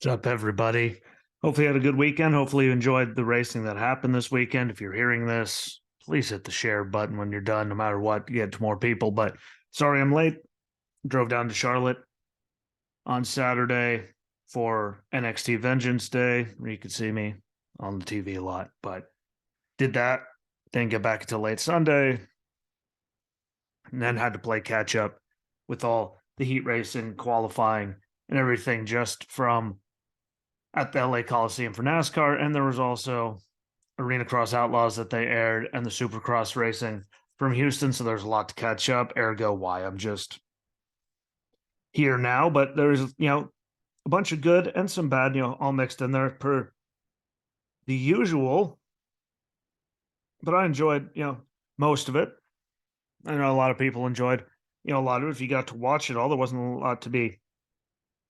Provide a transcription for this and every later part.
What's up, everybody? Hopefully, you had a good weekend. Hopefully, you enjoyed the racing that happened this weekend. If you're hearing this, please hit the share button when you're done, no matter what, get to more people. But sorry I'm late. Drove down to Charlotte on Saturday for NXT Vengeance Day, where you could see me on the TV a lot. But did that, didn't get back until late Sunday, and then had to play catch up with all the heat racing, qualifying, and everything just from at the LA Coliseum for NASCAR. And there was also ArenaCross Outlaws that they aired and the Supercross racing from Houston. So there's a lot to catch up, ergo why I'm just here now. But there's, a bunch of good and some bad, all mixed in there per the usual. But I enjoyed, most of it. I know a lot of people enjoyed, a lot of it. If you got to watch it all, there wasn't a lot to be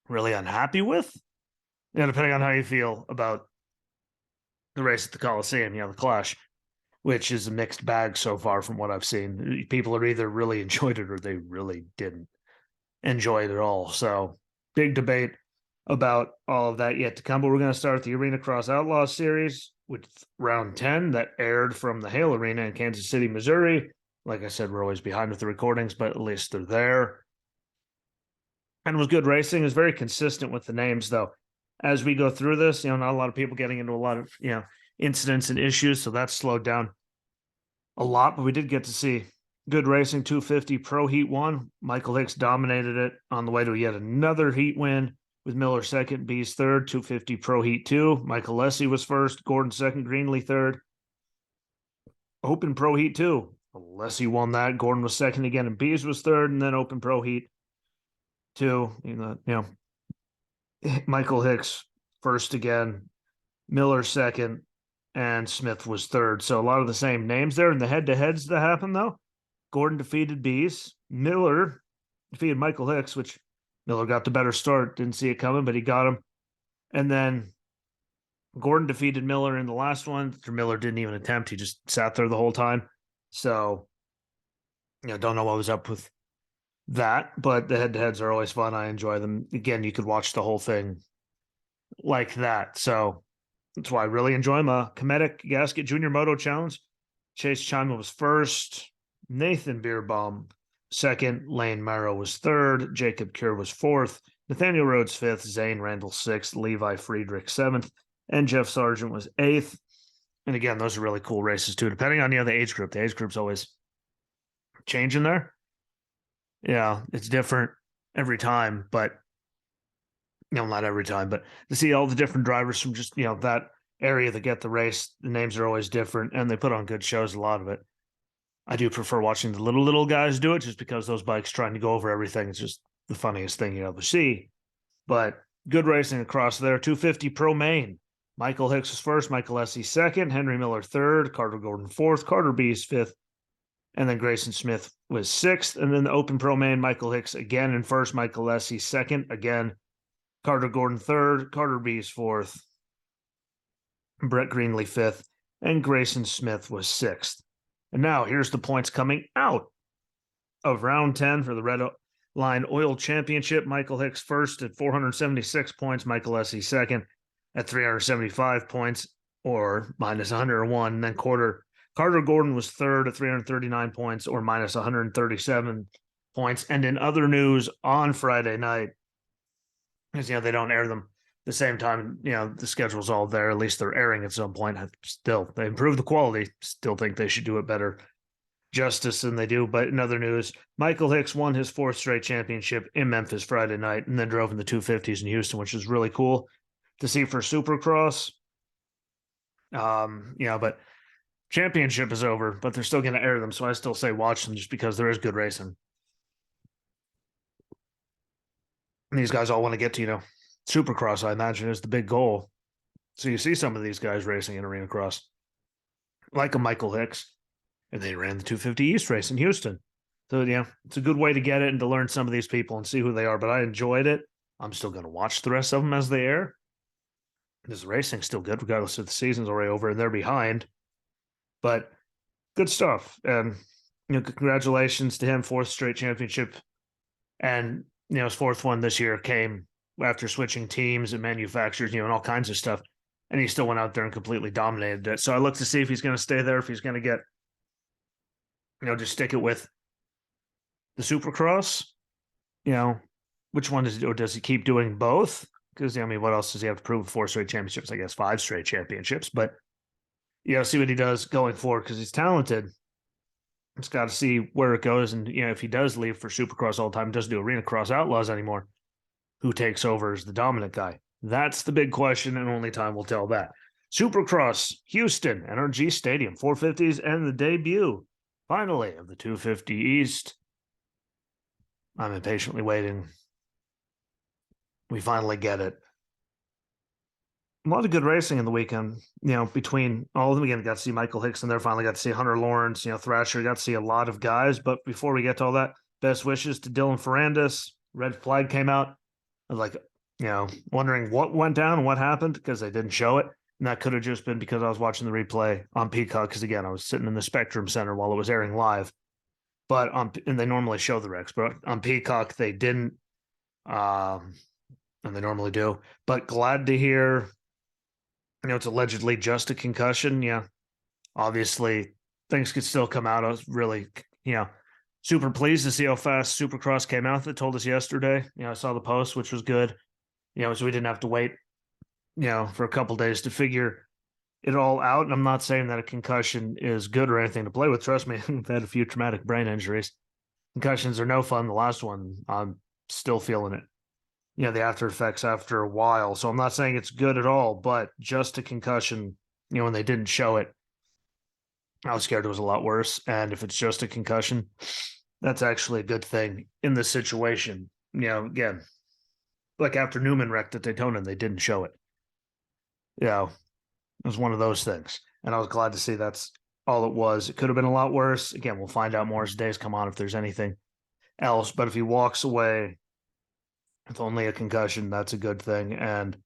really unhappy with. Depending on how you feel about the race at the Coliseum, the Clash, which is a mixed bag so far from what I've seen. People are either really enjoyed it or they really didn't enjoy it at all. So big debate about all of that yet to come. But we're going to start the ArenaCross Outlaws Series with round 10 that aired from the Hale Arena in Kansas City, Missouri. Like I said, we're always behind with the recordings, but at least they're there. And it was good racing. It was very consistent with the names, though. As we go through this, not a lot of people getting into a lot of, incidents and issues. So that's slowed down a lot, but we did get to see good racing. 250 Pro Heat 1. Michael Hicks dominated it on the way to yet another heat win with Miller second, Bees third. 250 Pro Heat 2. Michael Lessie was first, Gordon second, Greenlee third. Open Pro Heat 2. Lessie won that. Gordon was second again, and Bees was third, and then Open Pro Heat 2. Michael Hicks first again, Miller second, and Smith was third. So a lot of the same names there. In the head-to-heads that happened, though, Gordon defeated Bees. Miller defeated Michael Hicks, which Miller got the better start. Didn't see it coming, but he got him. And then Gordon defeated Miller in the last one. Miller didn't even attempt. He just sat there the whole time. So, don't know what was up with that, but the head-to-heads are always fun. I enjoy them. Again, you could watch the whole thing like that. So that's why I really enjoy them. Cometic Gasket Junior Moto Challenge. Chase Chima was first. Nathan Beerbaum second. Lane Marrow was third. Jacob Cure was fourth. Nathaniel Rhodes fifth. Zane Randall sixth. Levi Friedrich seventh. And Jeff Sargent was eighth. And again, those are really cool races too, depending on the age group. The age group's always changing there. Yeah, it's different every time, but not every time, but to see all the different drivers from just, that area that get the race, the names are always different and they put on good shows, a lot of it. I do prefer watching the little guys do it just because those bikes trying to go over everything. It's just the funniest thing you ever see. But good racing across there. 250 Pro Main. Michael Hicks was first, Michael Lessie second, Henry Miller third, Carter Gordon fourth, Carter Bees fifth, and then Grayson Smith was sixth. And then the Open Pro Main, Michael Hicks again in first, Michael Lessie second, again, Carter Gordon third, Carter Bees fourth, Brett Greenlee fifth, and Grayson Smith was sixth. And now here's the points coming out of round 10 for the Red Line Oil Championship. Michael Hicks first at 476 points, Michael Lessie second at 375 points, or minus 101. And then Carter Gordon was third at 339 points, or minus 137 points. And in other news on Friday night, because, they don't air them the same time, the schedule's all there. At least they're airing at some point. Still, they improve the quality. Still think they should do it better justice than they do. But in other news, Michael Hicks won his fourth straight championship in Memphis Friday night and then drove in the 250s in Houston, which is really cool to see for Supercross. But championship is over, but they're still going to air them. So I still say watch them just because there is good racing. And these guys all want to get to, Supercross, I imagine, is the big goal. So you see some of these guys racing in ArenaCross, like a Michael Hicks, and they ran the 250 East race in Houston. So, it's a good way to get it and to learn some of these people and see who they are. But I enjoyed it. I'm still going to watch the rest of them as they air. This racing's still good, regardless if the season's already over and they're behind. But good stuff. And, congratulations to him, fourth straight championship. And, his fourth one this year came after switching teams and manufacturers, and all kinds of stuff. And he still went out there and completely dominated it. So I look to see if he's going to stay there, if he's going to get, just stick it with the Supercross. Which one does he do? Or does he keep doing both? Because, what else does he have to prove? 4 straight championships, I guess 5 straight championships. But, see what he does going forward because he's talented. It's got to see where it goes. And, if he does leave for Supercross all the time, doesn't do ArenaCross Outlaws anymore, who takes over as the dominant guy? That's the big question, and only time will tell that. Supercross, Houston, NRG Stadium, 450s, and the debut, finally, of the 250 East. I'm impatiently waiting. We finally get it. A lot of good racing in the weekend, between all of them. Again, got to see Michael Hickson there, finally got to see Hunter Lawrence, Thrasher, got to see a lot of guys. But before we get to all that, best wishes to Dylan Ferrandis. Red flag came out. I was like, wondering what went down and what happened because they didn't show it. And that could have just been because I was watching the replay on Peacock because, again, I was sitting in the Spectrum Center while it was airing live. But and they normally show the wrecks, but on Peacock they didn't, and they normally do. But glad to hear, it's allegedly just a concussion. Yeah, obviously things could still come out. I was really, super pleased to see how fast Supercross came out. That told us yesterday. I saw the post, which was good. So we didn't have to wait, for a couple days to figure it all out. And I'm not saying that a concussion is good or anything to play with. Trust me, I've had a few traumatic brain injuries. Concussions are no fun. The last one, I'm still feeling it. The after effects after a while. So I'm not saying it's good at all, but just a concussion, when they didn't show it, I was scared it was a lot worse. And if it's just a concussion, that's actually a good thing in this situation. Again, like after Newman wrecked at Daytona, they didn't show it. It was one of those things. And I was glad to see that's all it was. It could have been a lot worse. Again, we'll find out more as days come on if there's anything else. But if he walks away with only a concussion, that's a good thing. And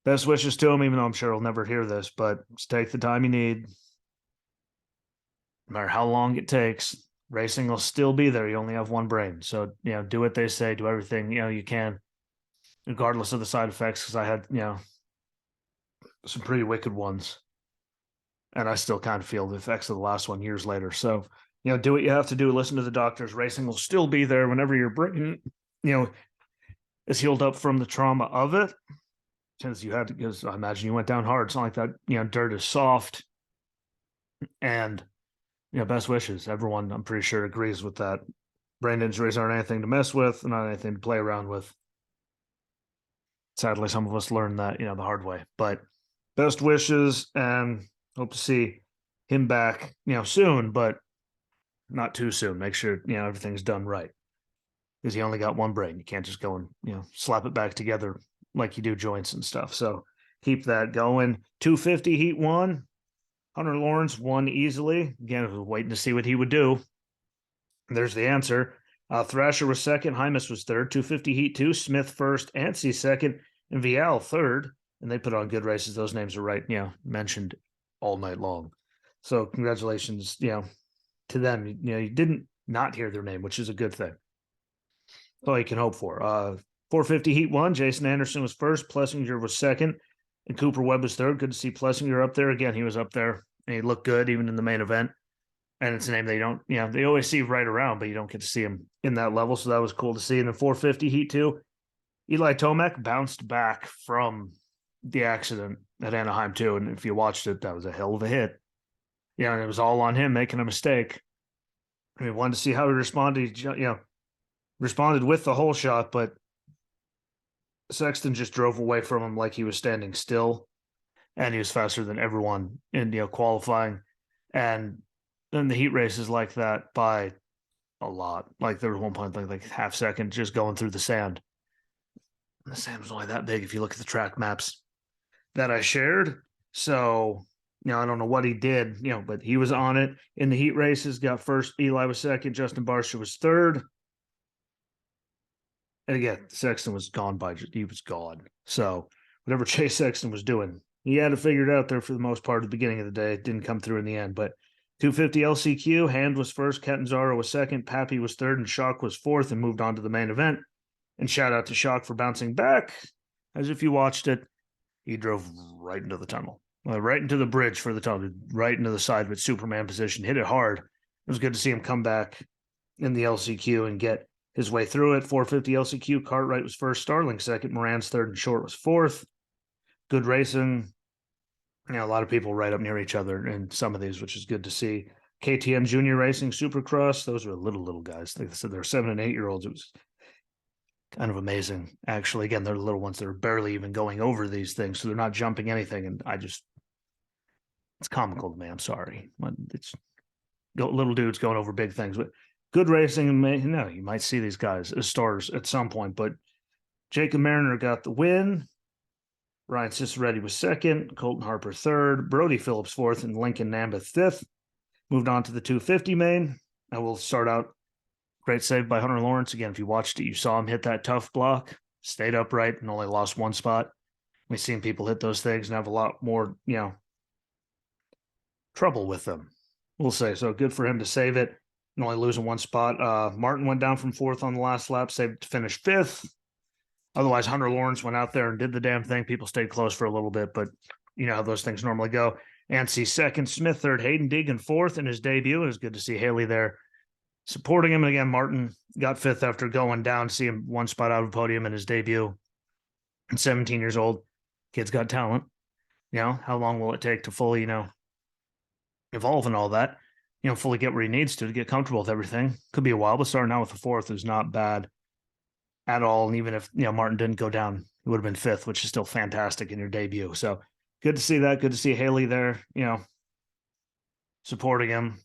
best wishes to him, even though I'm sure he'll never hear this, but just take the time you need. No matter how long it takes, racing will still be there. You only have one brain. So, do what they say, do everything, you can, regardless of the side effects. Because I had, some pretty wicked ones. And I still kind of feel the effects of the last one years later. So, do what you have to do. Listen to the doctors. Racing will still be there whenever your brain, is healed up from the trauma of it. Since you had to, because I imagine you went down hard. It's not like that, dirt is soft. And, best wishes. Everyone, I'm pretty sure, agrees with that. Brain injuries aren't anything to mess with, not anything to play around with. Sadly, some of us learned that, the hard way. But best wishes, and hope to see him back, soon, but not too soon. Make sure, everything's done right. Because he only got one brain. You can't just go and, slap it back together like you do joints and stuff. So keep that going. 250 Heat 1. Hunter Lawrence won easily. Again, I was waiting to see what he would do. There's the answer. Thrasher was second. Hymas was third. 250 Heat 2. Smith first. Anstey second. And Vial third. And they put on good races. Those names are right, mentioned all night long. So congratulations, to them. You didn't not hear their name, which is a good thing. That's all you can hope for. 450 Heat 1. Jason Anderson was first. Plessinger was second. And Cooper Webb was third. Good to see Plessinger up there. Again, he was up there. And he looked good even in the main event. And it's a name they don't, they always see right around, but you don't get to see him in that level. So that was cool to see. And then 450 Heat 2. Eli Tomac bounced back from the accident at Anaheim too. And if you watched it, that was a hell of a hit. And it was all on him making a mistake. I mean, wanted to see how he responded. Responded with the whole shot, but Sexton just drove away from him like he was standing still, and he was faster than everyone in qualifying, and then the heat races like that by a lot. Like there was one point like half second just going through the sand. The sand was only that big if you look at the track maps that I shared. So I don't know what he did, but he was on it in the heat races. Got first. Eli was second. Justin Barcia was third. And again, Sexton was gone he was gone. So whatever Chase Sexton was doing, he had it figured out there for the most part at the beginning of the day. It didn't come through in the end. But 250 LCQ, Hand was first, Catanzaro was second, Pappy was third, and Shock was fourth and moved on to the main event. And shout out to Shock for bouncing back as if you watched it. He drove right into the tunnel, right into the bridge for the tunnel, right into the side of its Superman position, hit it hard. It was good to see him come back in the LCQ and get his way through it. 450 LCQ, Cartwright was first, Starling second, Moran's third, and Short was fourth. Good racing. You know, a lot of people right up near each other in some of these, which is good to see. KTM Junior Racing, Supercross, those are little guys. They said they're 7 and 8 year olds. It was kind of amazing. Actually, again, they're the little ones that are barely even going over these things, so they're not jumping anything. And it's comical to me. I'm sorry. It's little dudes going over big things, but good racing. And you might see these guys as stars at some point. But Jacob Mariner got the win. Ryan Ciceretti was second, Colton Harper third, Brody Phillips fourth, and Lincoln Nambeth fifth. Moved on to the 250 main. I will start out. Great save by Hunter Lawrence. Again, if you watched it, you saw him hit that tough block, stayed upright, and only lost one spot. We've seen people hit those things and have a lot more, trouble with them, we'll say. So good for him to save it and only losing one spot. Martin went down from fourth on the last lap, saved to finish fifth. Otherwise, Hunter Lawrence went out there and did the damn thing. People stayed close for a little bit, but you know how those things normally go. Anstey second, Smith third, Hayden Deegan fourth in his debut. It was good to see Haley there supporting him. And again, Martin got fifth after going down to see him one spot out of the podium in his debut. And 17 years old, kid's got talent. How long will it take to fully, evolve and all that? Fully get where he needs to get comfortable with everything. Could be a while, but starting out with the fourth is not bad at all. And even if Martin didn't go down, it would have been fifth, which is still fantastic in your debut. So good to see that. Good to see Haley there, supporting him.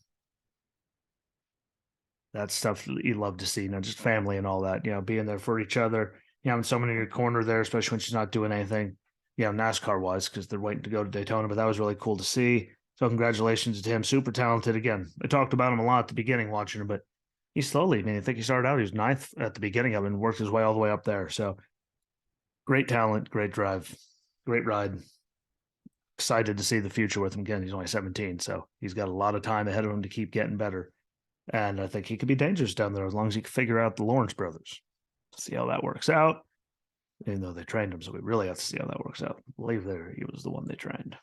That's stuff that you love to see, just family and all that, being there for each other, having someone in your corner there, especially when she's not doing anything, NASCAR wise, because they're waiting to go to Daytona. But that was really cool to see. So congratulations to him. Super talented. Again, I talked about him a lot at the beginning watching him, but he slowly, I think he started out, he was ninth at the beginning of it and worked his way all the way up there. So great talent, great drive, great ride. Excited to see the future with him. Again, he's only 17, so he's got a lot of time ahead of him to keep getting better. And I think he could be dangerous down there as long as he can figure out the Lawrence brothers. See how that works out. Even though they trained him, so we really have to see how that works out. I believe he was the one they trained.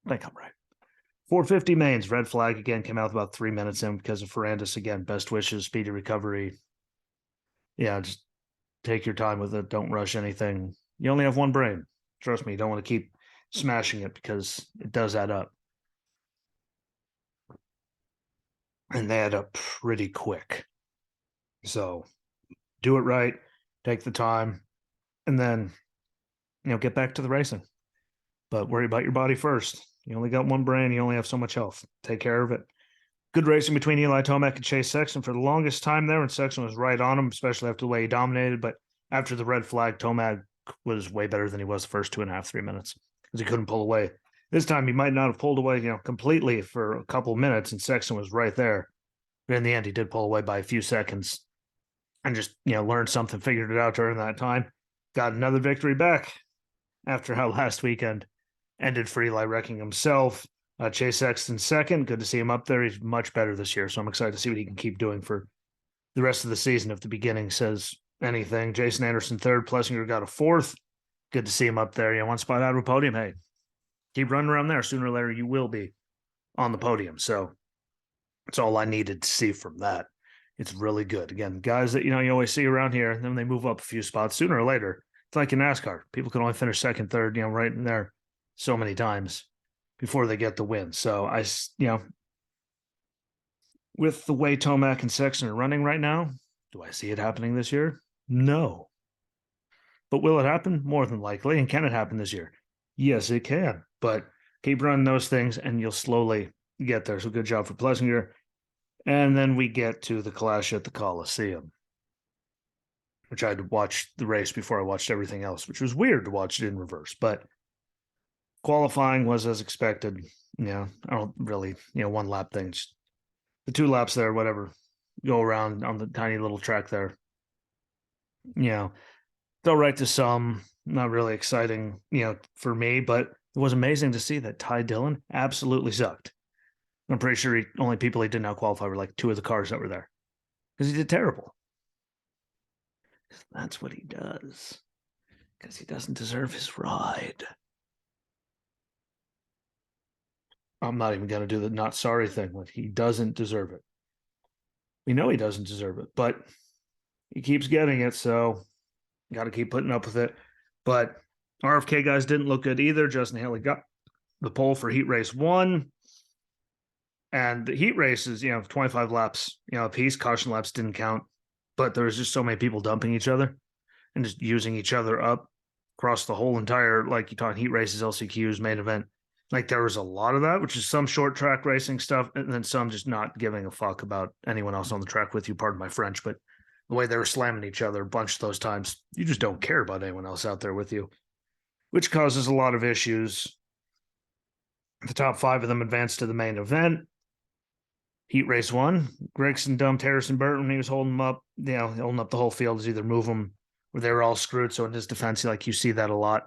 I think I'm right. 450 mains, red flag again, came out about 3 minutes in because of Ferrandis. Again, best wishes, speedy recovery. Yeah, just take your time with it. Don't rush anything. You only have one brain. Trust me, you don't want to keep smashing it because it does add up. And they add up pretty quick. So do it right, take the time, and then, get back to the racing. But worry about your body first. You only got one brain. You only have so much health. Take care of it. Good racing between Eli Tomac and Chase Sexton for the longest time there, and Sexton was right on him, especially after the way he dominated. But after the red flag, Tomac was way better than he was the first 2.5, 3 minutes because he couldn't pull away. This time he might not have pulled away, completely for a couple of minutes, and Sexton was right there. But in the end, he did pull away by a few seconds and just, learned something, figured it out during that time. Got another victory back after how last weekend ended for Eli wrecking himself. Chase Sexton second. Good to see him up there. He's much better this year, so I'm excited to see what he can keep doing for the rest of the season if the beginning says anything. Jason Anderson third. Plessinger got a fourth. Good to see him up there. One spot out of a podium. Hey, keep running around there. Sooner or later, you will be on the podium. So that's all I needed to see from that. It's really good. Again, guys that, you always see around here, and then they move up a few spots sooner or later. It's like in NASCAR. People can only finish second, third, right in there so many times before they get the win. So with the way Tomac and Sexton are running right now, do I see it happening this year? No. But will it happen? More than likely. And can it happen this year? Yes, it can. But keep running those things and you'll slowly get there. So good job for Plessinger. And then we get to the clash at the Coliseum, which I had to watch the race before I watched everything else, which was weird to watch it in reverse. But qualifying was as expected. I don't really, one lap things. The 2 laps there, whatever, go around on the tiny little track there. Felt right to some, not really exciting, for me, but it was amazing to see that Ty Dillon absolutely sucked. I'm pretty sure only people he did not qualify were like 2 of the cars that were there because he did terrible. That's what he does. because he doesn't deserve his ride. I'm not even going to do the not sorry thing. Like, he doesn't deserve it. We know he doesn't deserve it, but he keeps getting it, so got to keep putting up with it. But RFK guys didn't look good either. Justin Haley got the pole for heat race 1. And the heat races, 25 laps, apiece. Caution laps didn't count, but there was just so many people dumping each other and just using each other up across the whole entire, like you talk heat races, LCQs, main event. Like, there was a lot of that, which is some short track racing stuff, and then some just not giving a fuck about anyone else on the track with you. Pardon my French, but the way they were slamming each other a bunch of those times, you just don't care about anyone else out there with you, which causes a lot of issues. The top 5 of them advanced to the main event. Heat race 1, Gregson dumped Harrison Burton when he was holding him up. Holding up the whole field is either move him or they were all screwed. So in his defense, you see that a lot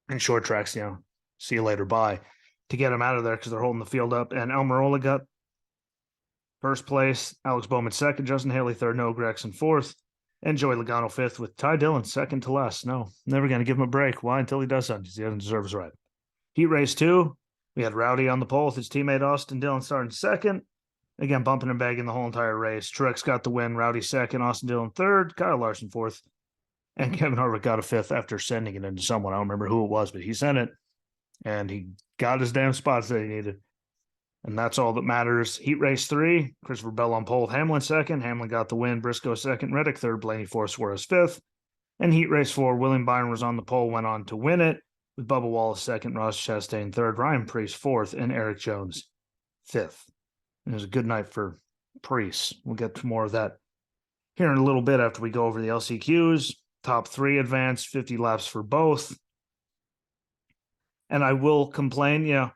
in short tracks. See you later, bye, to get him out of there because they're holding the field up. And Almirola got first place, Alex Bowman second, Justin Haley third, Noah Gregson fourth, and Joey Logano fifth, with Ty Dillon second to last. No, never going to give him a break. Why? Until he does something, because he doesn't deserve his right. Heat race 2, we had Rowdy on the pole with his teammate Austin Dillon starting second. Again, bumping and bagging the whole entire race. Truex got the win, Rowdy second, Austin Dillon third, Kyle Larson fourth, and Kevin Harvick got a fifth after sending it into someone. I don't remember who it was, but he sent it, and he got his damn spots that he needed. And that's all that matters. Heat race 3, Christopher Bell on pole with Hamlin second. Hamlin got the win, Briscoe second, Reddick third, Blaney fourth, Suarez fifth. And heat race 4, William Byron was on the pole, went on to win it, with Bubba Wallace second, Ross Chastain third, Ryan Preece fourth, and Eric Jones fifth. And it was a good night for Preece. We'll get to more of that here in a little bit after we go over the LCQs. Top 3 advanced, 50 laps for both. And I will complain,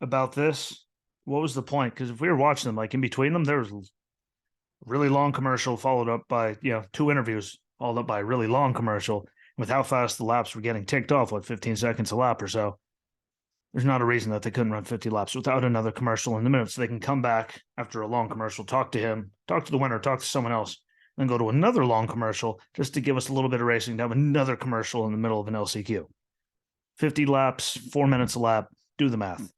about this. What was the point? Because if we were watching them, like in between them, there was a really long commercial followed up by, 2 interviews followed up by a really long commercial. With how fast the laps were getting ticked off, 15 seconds a lap or so, there's not a reason that they couldn't run 50 laps without another commercial in the middle. So they can come back after a long commercial, talk to him, talk to the winner, talk to someone else, then go to another long commercial just to give us a little bit of racing to have another commercial in the middle of an LCQ. 50 laps, 4 minutes a lap, do the math.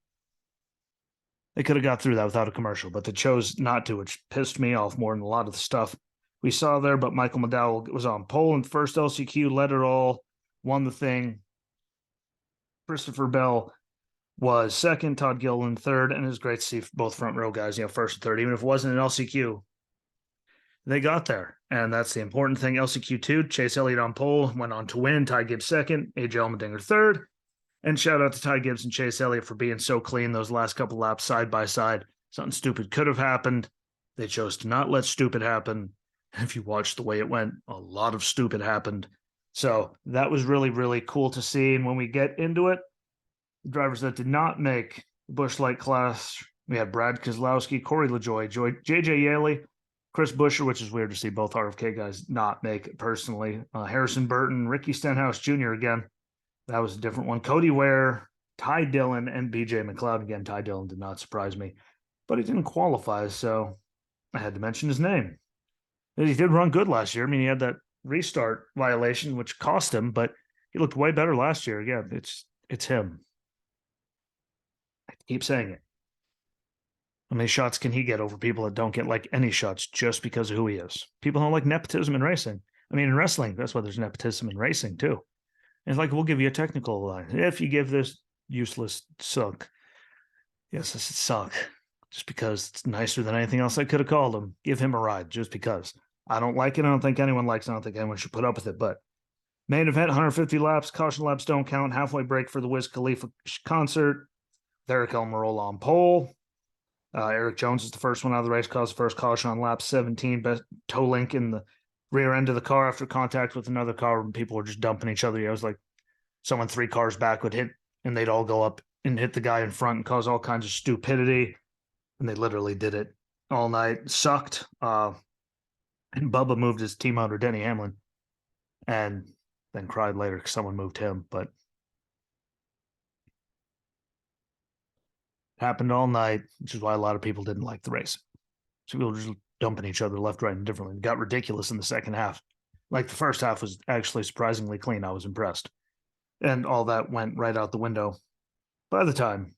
They could have got through that without a commercial, but they chose not to, which pissed me off more than a lot of the stuff we saw there. But Michael McDowell was on pole in the first LCQ, led it all, won the thing. Christopher Bell was second, Todd Gilliland third, and it was great to see both front row guys, first and third. Even if it wasn't an LCQ, they got there, and that's the important thing. LCQ 2, Chase Elliott on pole, went on to win. Ty Gibbs second, AJ Allmendinger third. And shout out to Ty Gibbs and Chase Elliott for being so clean those last couple laps side by side. Something stupid could have happened. They chose to not let stupid happen. If you watch the way it went, a lot of stupid happened. So that was really, really cool to see. And when we get into it, the drivers that did not make the Busch Light class, we had Brad Keselowski, Corey LaJoie, JJ Yaley, Chris Buescher, which is weird to see both RFK guys not make it personally. Harrison Burton, Ricky Stenhouse Jr. again. That was a different one. Cody Ware, Ty Dillon, and BJ McLeod. Again, Ty Dillon did not surprise me, but he didn't qualify, so I had to mention his name. He did run good last year. I mean, he had that restart violation, which cost him, but he looked way better last year. Yeah, it's him. I keep saying it. How many shots can he get over people that don't get like any shots just because of who he is? People don't like nepotism in racing. I mean, in wrestling, that's why there's nepotism in racing too. It's like, we'll give you a technical line. If you give this useless suck, yes, this is suck, just because it's nicer than anything else I could have called him. Give him a ride just because. I don't like it. I don't think anyone likes it. I don't think anyone should put up with it. But main event, 150 laps. Caution laps don't count. Halfway break for the Wiz Khalifa concert. Eric Almirola on pole. Eric Jones is the first one out of the race, caused the first caution on lap 17. Best toe link in the rear end of the car after contact with another car when people were just dumping each other. It was like someone 3 cars back would hit, and they'd all go up and hit the guy in front and cause all kinds of stupidity. And they literally did it all night. Sucked. And Bubba moved his team under Denny Hamlin and then cried later because someone moved him. But it happened all night, which is why a lot of people didn't like the race. So people were just dumping each other left, right, and differently. It got ridiculous in the second half. Like the first half was actually surprisingly clean. I was impressed. And all that went right out the window by the time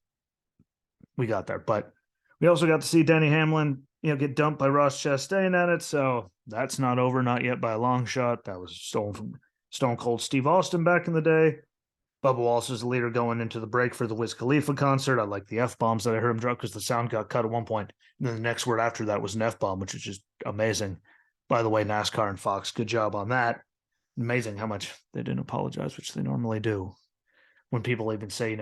we got there. But we also got to see Denny Hamlin, get dumped by Ross Chastain at it. So that's not over, not yet by a long shot. That was stolen from Stone Cold Steve Austin back in the day. Bubba Wallace is the leader going into the break for the Wiz Khalifa concert. I like the F-bombs that I heard him drop because the sound got cut at one point. And then the next word after that was an F-bomb, which is just amazing. By the way, NASCAR and Fox, good job on that. Amazing how much they didn't apologize, which they normally do. When people even say,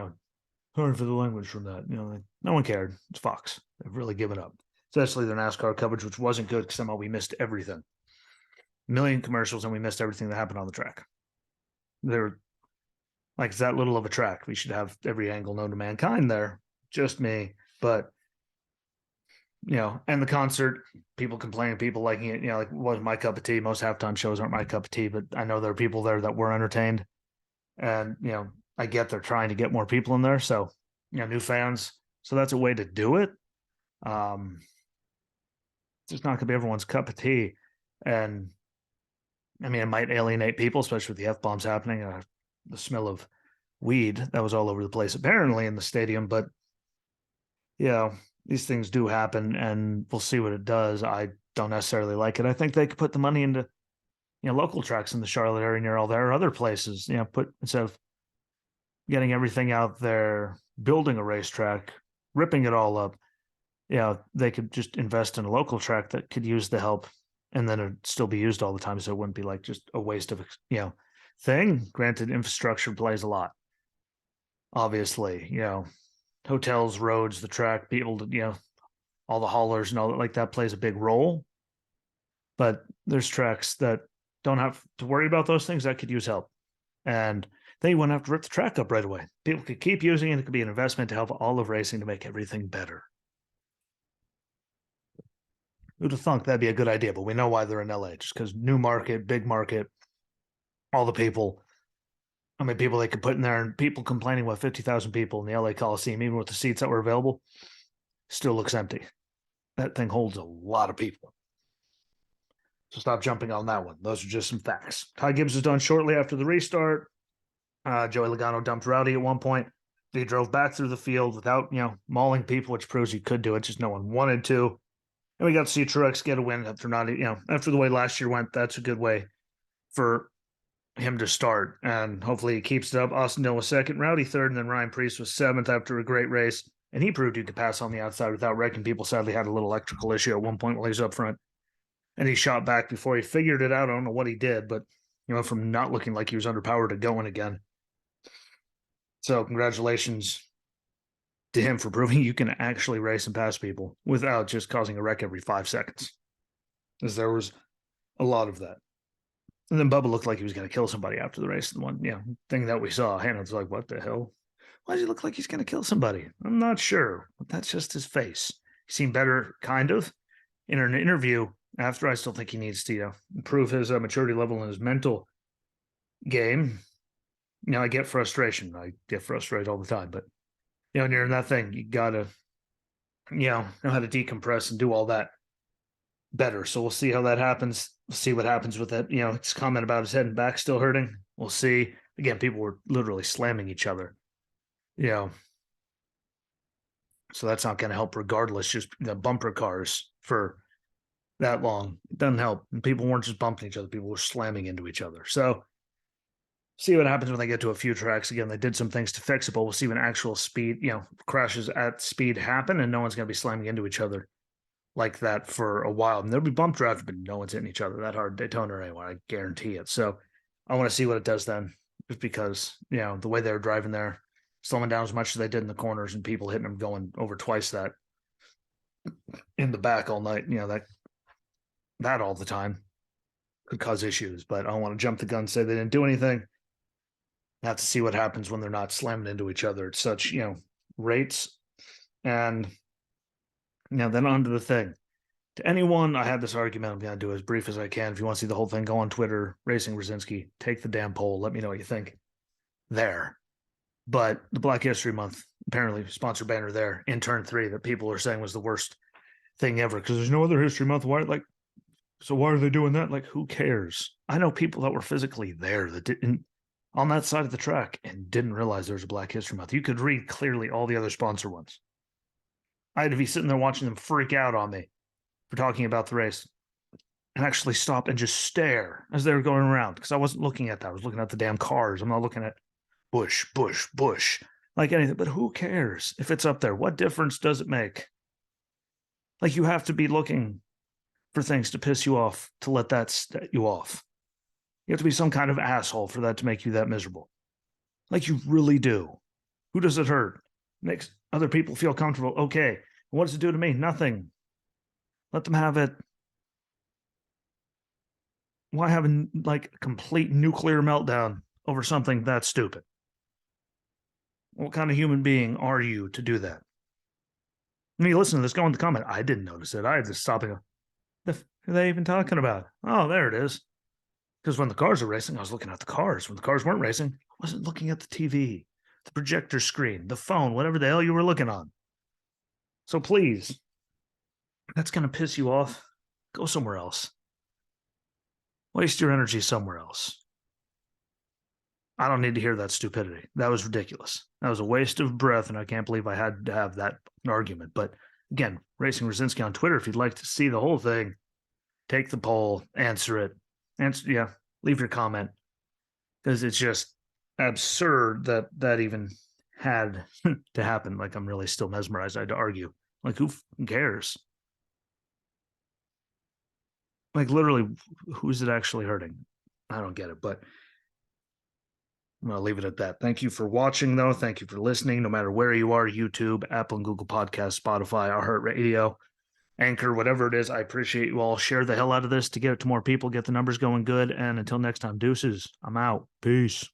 sorry for the language from that. No one cared. It's Fox. They've really given up. Especially their NASCAR coverage, which wasn't good because somehow we missed everything. A million commercials and we missed everything that happened on the track. They're like, it's that little of a track. We should have every angle known to mankind there. Just me. But, and the concert, people complaining, people liking it, like, wasn't my cup of tea. Most halftime shows aren't my cup of tea, but I know there are people there that were entertained. And, I get they're trying to get more people in there. So, new fans. So that's a way to do it. It's just not going to be everyone's cup of tea. And, it might alienate people, especially with the F-bombs happening. The smell of weed that was all over the place, apparently, in the stadium. But, these things do happen, and we'll see what it does. I don't necessarily like it. I think they could put the money into, local tracks in the Charlotte area near all there, or other places, instead of getting everything out there, building a racetrack, ripping it all up. They could just invest in a local track that could use the help, and then it'd still be used all the time. So it wouldn't be like just a waste of, thing. Granted, infrastructure plays a lot. Obviously, hotels, roads, the track, people, all the haulers and all that, like that plays a big role. But there's tracks that don't have to worry about those things that could use help. And then you wouldn't have to rip the track up right away. People could keep using it. It could be an investment to help all of racing to make everything better. Who'd have thunk that'd be a good idea? But we know why they're in LA, just because new market, big market, all the people. How many people they could put in there, and people complaining about 50,000 people in the LA Coliseum, even with the seats that were available, still looks empty. That thing holds a lot of people. So stop jumping on that one. Those are just some facts. Ty Gibbs was done shortly after the restart. Joey Logano dumped Rowdy at one point. He drove back through the field without, mauling people, which proves he could do it, just no one wanted to. And we got to see Truex get a win after not, after the way last year went. That's a good way for him to start, and hopefully he keeps it up. Austin Dillon was second, Rowdy third, and then Ryan Preece was seventh after a great race. And he proved he could pass on the outside without wrecking people. Sadly, had a little electrical issue at one point while he was up front, and he shot back before he figured it out. I don't know what he did, but from not looking like he was underpowered to going again. So congratulations to him for proving you can actually race and pass people without just causing a wreck every 5 seconds, because there was a lot of that. And then Bubba looked like he was going to kill somebody after the race. The one thing that we saw, Hannah's like, what the hell? Why does he look like he's going to kill somebody? I'm not sure, but that's just his face. He seemed better, kind of, in an interview after. I still think he needs to improve his maturity level and his mental game. I get frustration. I get frustrated all the time. But, when you're in that thing, you got to, know how to decompress and do all that better. So we'll see how that happens. We'll see what happens with it. His comment about his head and back still hurting. We'll see. Again, people were literally slamming each other. So that's not going to help regardless. Just the bumper cars for that long. It doesn't help. And people weren't just bumping each other. People were slamming into each other. So see what happens when they get to a few tracks. Again, they did some things to fix it, but we'll see when actual speed, crashes at speed happen, and no one's going to be slamming into each other like that for a while. And there'll be bump drives, but no one's hitting each other that hard Daytona or anywhere. I guarantee it. So I want to see what it does then, just because, the way they were driving there, slowing down as much as they did in the corners and people hitting them going over twice that in the back all night, that all the time could cause issues. But I don't want to jump the gun and say they didn't do anything. I have to see what happens when they're not slamming into each other at such, rates. And then on to the thing. To anyone, I had this argument. I'm going to do it as brief as I can. If you want to see the whole thing, go on Twitter, Racing Brzezinski, take the damn poll. Let me know what you think there. But the Black History Month, apparently sponsor banner there in turn 3 that people are saying was the worst thing ever because there's no other History Month. Why? So why are they doing that? Like, who cares? I know people that were physically there that didn't on that side of the track and didn't realize there was a Black History Month. You could read clearly all the other sponsor ones. I had to be sitting there watching them freak out on me for talking about the race and actually stop and just stare as they were going around because I wasn't looking at that. I was looking at the damn cars. I'm not looking at Bush, Bush, Bush, like anything. But who cares if it's up there? What difference does it make? Like, you have to be looking for things to piss you off to let that set you off. You have to be some kind of asshole for that to make you that miserable. Like, you really do. Who does it hurt? Makes other people feel comfortable. Okay. What does it do to me? Nothing. Let them have it. Why have like a complete nuclear meltdown over something that stupid? What kind of human being are you to do that? I mean, listen to this. Go in the comment. I didn't notice it. I had to stop and go, what are they even talking about? Oh, there it is. Because when the cars are racing, I was looking at the cars. When the cars weren't racing, I wasn't looking at the TV, the projector screen, the phone, whatever the hell you were looking on. So please, that's going to piss you off. Go somewhere else. Waste your energy somewhere else. I don't need to hear that stupidity. That was ridiculous. That was a waste of breath, and I can't believe I had to have that argument. But again, Racing Rosinski on Twitter, if you'd like to see the whole thing, take the poll, answer it. Leave your comment. Because it's just absurd that that even had to happen. Like, I'm really still mesmerized. I had to argue. Like, who cares? Like, literally, who's it actually hurting? I don't get it, but I'm going to leave it at that. Thank you for watching, though. Thank you for listening, no matter where you are, YouTube, Apple and Google Podcasts, Spotify, iHeartRadio, Anchor, whatever it is. I appreciate you all. Share the hell out of this to get it to more people, get the numbers going good. And until next time, deuces. I'm out. Peace.